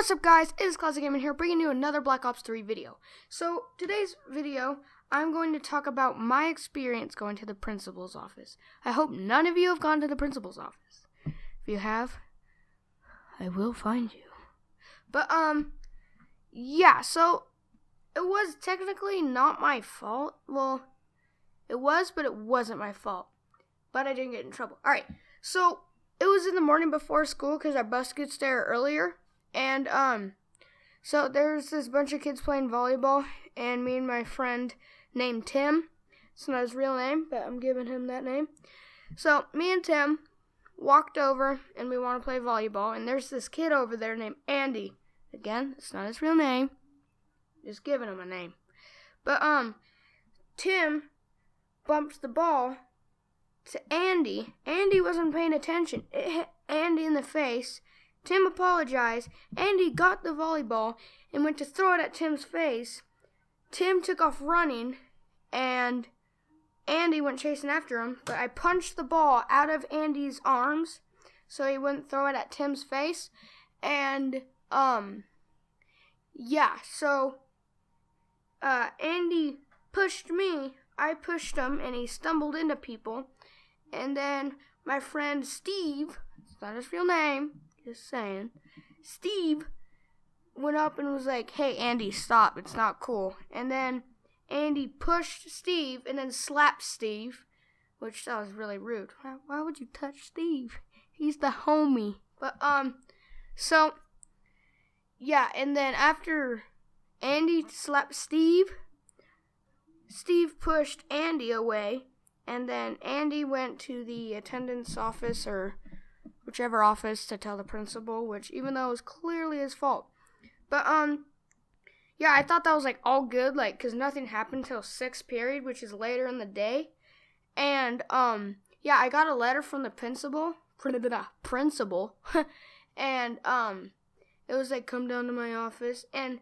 What's up, guys? It is ClazaGaming here, bringing you another Black Ops 3 video. So, today's video, I'm going to talk about my experience going to the principal's office. I hope none of you have gone to the principal's office. If you have, I will find you. But, yeah, so, it was technically not my fault. Well, it was, but it wasn't my fault. But I didn't get in trouble. Alright, so, it was in the morning before school because our bus gets there earlier. And, so there's this bunch of kids playing volleyball, and me and my friend named Tim. It's not his real name, but I'm giving him that name. So, me and Tim walked over, and we want to play volleyball, and there's this kid over there named Andy. Again, it's not his real name. Just giving him a name. But, Tim bumps the ball to Andy. Andy wasn't paying attention. It hit Andy in the face. Tim apologized. Andy got the volleyball and went to throw it at Tim's face. Tim took off running, and Andy went chasing after him. But I punched the ball out of Andy's arms so he wouldn't throw it at Tim's face. And, yeah, so, Andy pushed me. I pushed him, and he stumbled into people. And then my friend Steve, it's not his real name, just saying, Steve went up and was like, "Hey, Andy, stop. It's not cool." And then Andy pushed Steve and then slapped Steve, which that was really rude. Why would you touch Steve? He's the homie. But, so, yeah, and then after Andy slapped Steve, Steve pushed Andy away, and then Andy went to the attendance office, or whichever office, to tell the principal, which even though it was clearly his fault. But, yeah, I thought that was, like, all good, like, because nothing happened till 6th period, which is later in the day. And, yeah, I got a letter from the principal, and, it was, like, come down to my office, and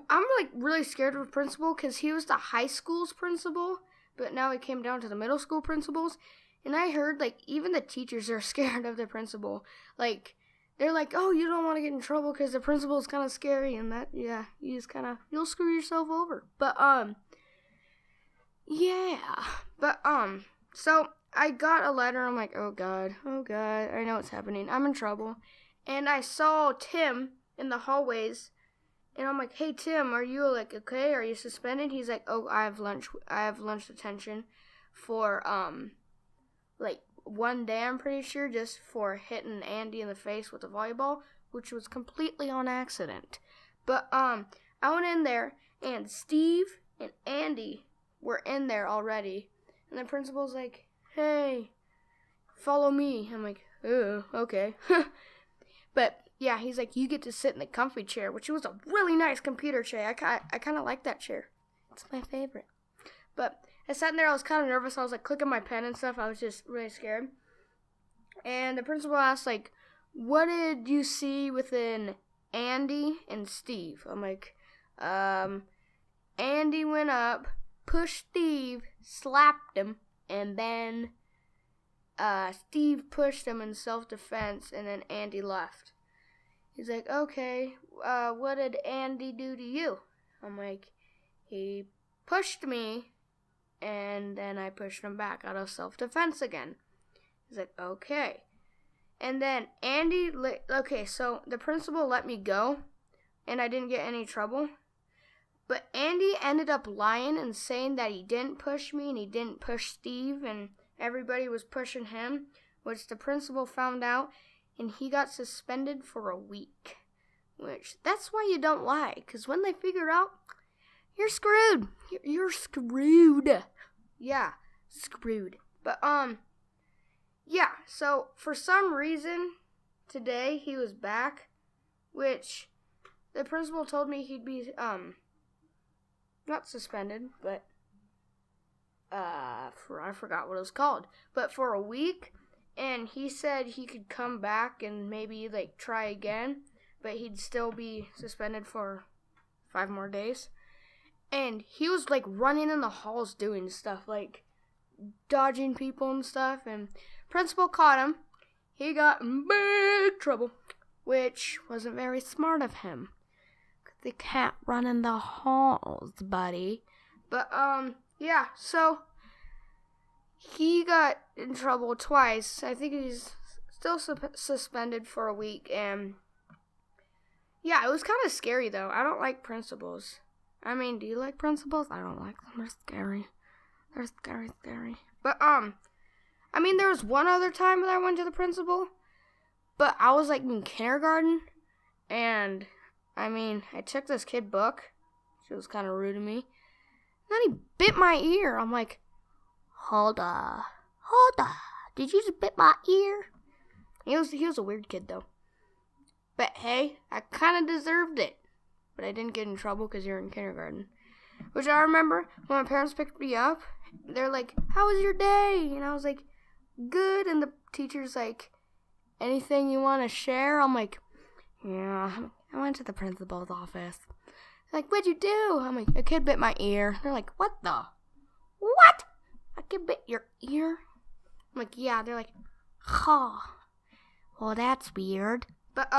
I'm, like, really scared of the principal, because he was the high school's principal, but now he came down to the middle school principals. And I heard, like, even the teachers are scared of the principal. Like, they're like, "Oh, you don't want to get in trouble because the principal is kind of scary." And that, yeah, you'll screw yourself over. But, yeah. But, so I got a letter. I'm like, oh, God, I know what's happening. I'm in trouble. And I saw Tim in the hallways. And I'm like, "Hey, Tim, are you, like, okay? Are you suspended?" He's like, "Oh, I have lunch detention for, like, one day, I'm pretty sure, just for hitting Andy in the face with a volleyball, which was completely on accident." But, I went in there, and Steve and Andy were in there already. And the principal's like, "Hey, follow me." I'm like, "Oh, okay." But, yeah, he's like, "You get to sit in the comfy chair," which was a really nice computer chair. I kind of like that chair. It's my favorite. But I sat in there, I was kind of nervous. I was, like, clicking my pen and stuff. I was just really scared. And the principal asked, like, "What did you see within Andy and Steve?" I'm like, Andy went up, pushed Steve, slapped him, and then, Steve pushed him in self-defense, and then Andy left. He's like, "Okay, what did Andy do to you?" I'm like, "He pushed me, and then I pushed him back out of self-defense again." He's like, "Okay." And then Andy, okay, so the principal let me go, and I didn't get any trouble. But Andy ended up lying and saying that he didn't push me, and he didn't push Steve, and everybody was pushing him, which the principal found out, and he got suspended for a week. Which, that's why you don't lie, because when they figure out, you're screwed. You're screwed. Yeah, screwed. But, yeah, so for some reason, today he was back, which the principal told me he'd be, not suspended, but, I forgot what it was called, but for a week, and he said he could come back and maybe, like, try again, but he'd still be suspended for 5 more days. And he was, like, running in the halls doing stuff, like, dodging people and stuff, and principal caught him. He got in big trouble. which wasn't very smart of him. They can't run in the halls, buddy. But, yeah, so he got in trouble twice. I think he's still suspended for a week, and yeah, it was kind of scary, though. I don't like principals. I mean, do you like principals? I don't like them. They're scary. They're scary. But, I mean, there was one other time that I went to the principal, but I was, like, in kindergarten, and I mean, I took this kid book. She was kind of rude to me. Then he bit my ear. I'm like, hold on. Did you just bit my ear? He was a weird kid, though. But hey, I kind of deserved it. But I didn't get in trouble because you're in kindergarten. Which I remember when my parents picked me up, they're like, how was your day? And I was like, good. And the teacher's like, anything you want to share? I'm like, yeah, I went to the principal's office. They're like, what'd you do? I'm like, a kid bit my ear. They're like, what? A kid bit your ear? I'm like, yeah. They're like, huh. Well, that's weird. But,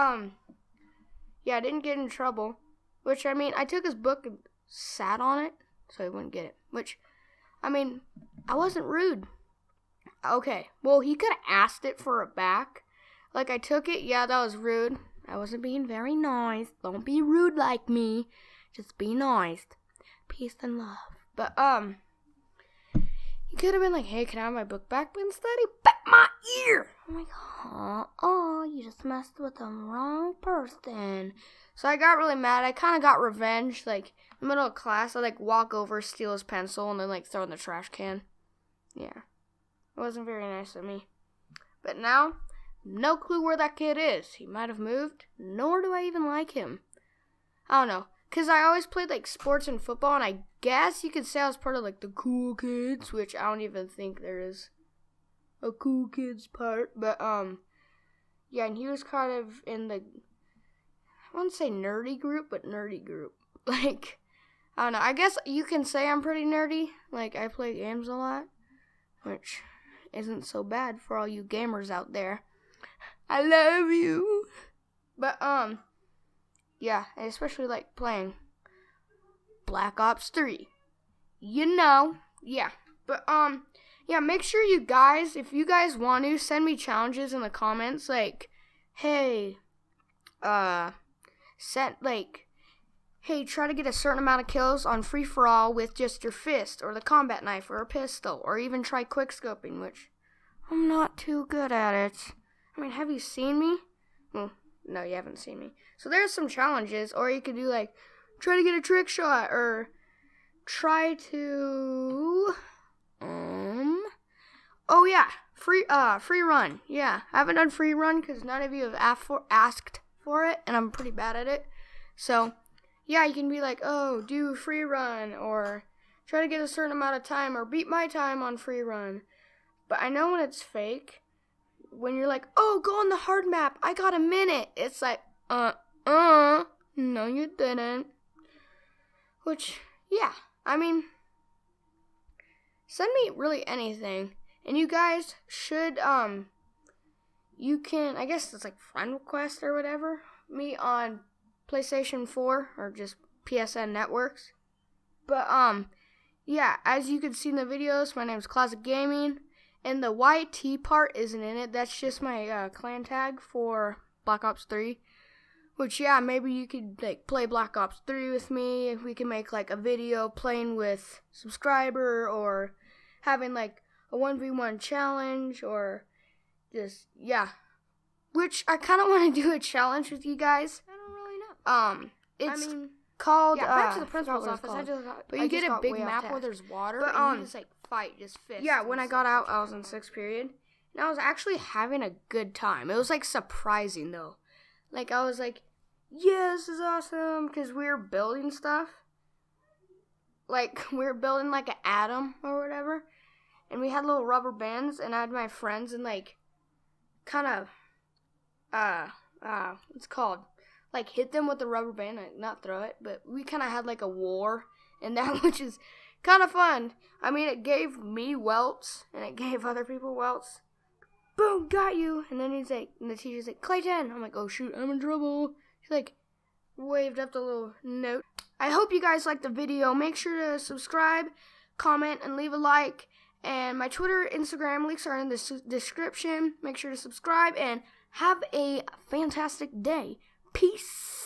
yeah, I didn't get in trouble. Which, I mean, I took his book and sat on it so he wouldn't get it. Which, I mean, I wasn't rude. Okay, well, he could have asked it for it back. Like, I took it, yeah, that was rude. I wasn't being very nice. Don't be rude like me. Just be nice. Peace and love. But, he could have been like, hey, can I have my book back? But instead, he bit my ear. I'm like, you just messed with the wrong person. So I got really mad. I kind of got revenge. Like, in the middle of class, I, like, walk over, steal his pencil, and then, like, throw it in the trash can. Yeah. It wasn't very nice of me. But now, no clue where that kid is. He might have moved, nor do I even like him. I don't know. Because I always played, like, sports and football, and I guess you could say I was part of, like, the cool kids, which I don't even think there is a cool kids part. But, yeah, and he was kind of in the, I wouldn't say nerdy group, but nerdy group. Like, I don't know. I guess you can say I'm pretty nerdy. Like, I play games a lot, which isn't so bad for all you gamers out there. I love you. But, yeah, I especially like playing Black Ops 3. You know, yeah. But, yeah, make sure you guys, if you guys want to, send me challenges in the comments. Like, hey, hey, try to get a certain amount of kills on free-for-all with just your fist, or the combat knife, or a pistol, or even try quick-scoping, which I'm not too good at it. I mean, have you seen me? Well, no, you haven't seen me. So there's some challenges, or you could do, like, try to get a trick shot, or try to, oh yeah, free run. Yeah, I haven't done free run because none of you have asked for it, and I'm pretty bad at it. So, yeah, you can be like, oh, do free run, or try to get a certain amount of time, or beat my time on free run. But I know when it's fake, when you're like, oh, go on the hard map, I got a minute. It's like, no, you didn't. Which, yeah, I mean, send me really anything. And you guys should, you can, I guess it's like friend request or whatever, me on PlayStation 4 or just PSN networks. But, yeah, as you can see in the videos, my name is ClazaGaming. And the YT part isn't in it. That's just my clan tag for Black Ops 3. Which, yeah, maybe you could, like, play Black Ops 3 with me. If we can make, like, a video playing with subscriber, or having, like, a 1v1 challenge, or just, yeah. Which, I kind of want to do a challenge with you guys. I don't really know. It's called, yeah, back to the principal's office. But you get a big map where there's water, but, and you just, like, fight, just fist. Yeah, when I got out, I was in 6th period, and I was actually having a good time. It was, like, surprising, though. Like, I was like, yeah, this is awesome, because we were building stuff. Like, we were building, like, an atom or whatever, and we had little rubber bands, and I had my friends, and, like, kind of, what's it called? Like, hit them with the rubber band, like, not throw it, but we kind of had, like, a war, and that, which is kind of fun. I mean, it gave me welts, and it gave other people welts, boom, got you. And then and the teacher's like, Clayton. I'm like, oh shoot, I'm in trouble. She's like, waved up the little note. I hope you guys liked the video. Make sure to subscribe, comment, and leave a like. And my Twitter, Instagram links are in the description. Make sure to subscribe and have a fantastic day. Peace.